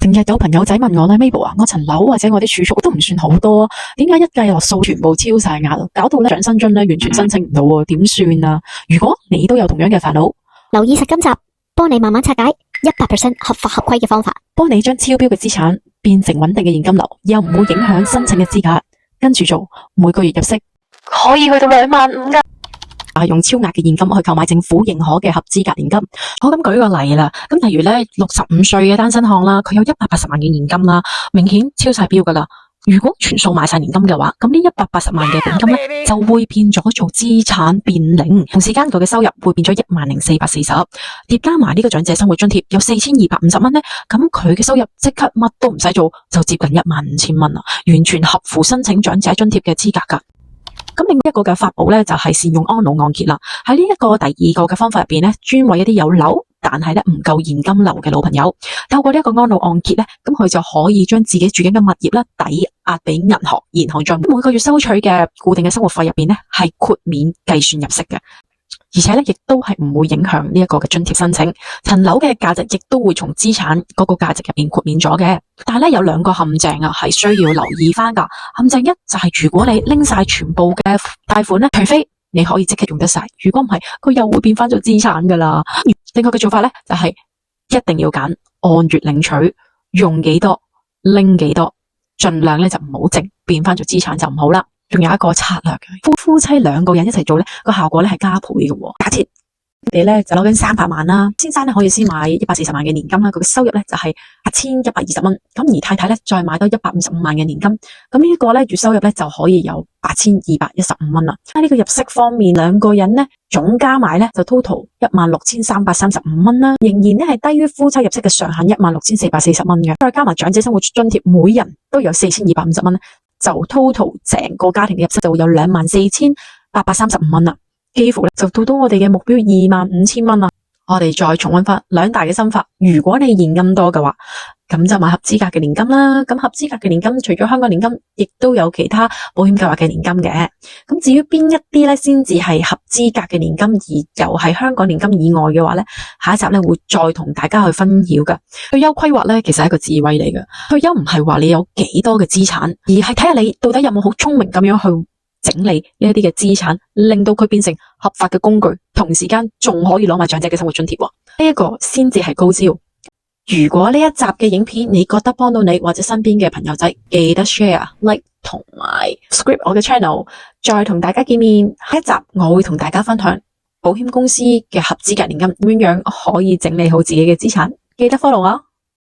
成日有朋友仔問我咧 ，Mabel 啊，我層樓或者我啲儲蓄都唔算好多，點解一計落數全部超晒額，搞到咧長生津咧完全申請唔到喎，點算啊？如果你都有同樣嘅煩惱，留意實今集，幫你慢慢拆解100% 合法合規嘅方法，幫你將超標嘅資產變成穩定嘅現金流，又唔會影響申請嘅資格，跟住做每個月入息可以去到25000㗎。用超額嘅現金去購買政府認可嘅合資格年金。好，咁舉個例啦，咁例如咧65歲嘅單身漢啦，佢有180萬嘅現金啦，明顯超晒標噶啦。如果全數買晒年金嘅話，咁呢180萬嘅本金咧就會變咗做資產變零，同時間佢嘅收入會變咗10440，疊加埋呢個長者生活津貼有4250蚊咧，咁佢嘅收入即刻乜都唔使做，就接近15000蚊啦，完全合乎申請長者津貼嘅資格噶。咁另一個嘅法寶咧就係善用安老按揭啦。喺呢一個第二個嘅方法入邊咧，專為一啲有樓但係咧唔夠現金流嘅老朋友，透過呢一個安老按揭咧，咁佢就可以將自己住緊嘅物業咧抵押俾銀行，銀行在每個月收取嘅固定嘅生活費入邊咧係豁免計算入息嘅。而且咧，亦都係唔會影響呢一個嘅津貼申請，層樓嘅價值亦都會從資產嗰個價值入邊豁免咗嘅。但係咧有兩個陷阱啊，係需要留意翻噶。陷阱一就係如果你拎晒全部嘅貸款咧，除非你可以即刻用得晒，如果唔係，佢又會變翻做資產噶啦。正確嘅做法咧就係一定要揀按月領取，用幾多拎幾多，盡量咧就唔好淨變翻做資產就唔好啦。仲有一個策略嘅，夫妻兩個人一齊做咧，個效果咧係加倍嘅。假設你哋咧就攞緊300萬啦，先生咧可以先買140萬嘅年金啦，佢嘅收入咧就係8120蚊，咁而太太咧再買多155萬嘅年金，咁呢個咧月收入咧就可以有8215蚊啦。喺呢個入息方面，兩個人咧總加埋咧就 total 16335蚊啦，仍然咧係低於夫妻入息嘅上限16440蚊嘅，再加埋長者生活津貼，每人都有4250蚊咧。就 total 成個家庭嘅入息就會有24835蚊啦，幾乎咧就到我哋嘅目標25000蚊啦。我哋再重溫翻兩大嘅心法，如果你現金多嘅話，咁就買合資格嘅年金啦。咁合資格嘅年金除咗香港年金，亦都有其他保險計劃嘅年金嘅。咁至於邊一啲咧先至係合資格嘅年金，而又係香港年金以外嘅話咧，下一集咧會再同大家去分曉噶。退休規劃咧其實係一個智慧嚟嘅，退休唔係話你有幾多嘅資產，而係睇下你到底有冇好聰明咁樣去整理呢一啲嘅資產，令到佢變成合法嘅工具，同時間仲可以攞埋長者嘅生活津貼，呢一個先至係高招。如果呢一集嘅影片你覺得幫到你或者身邊嘅朋友仔，記得 share、like 同埋 subscribe 我嘅 channel， 再同大家見面。下一集我會同大家分享保險公司嘅合資格年金點樣可以整理好自己嘅資產，記得 follow 我。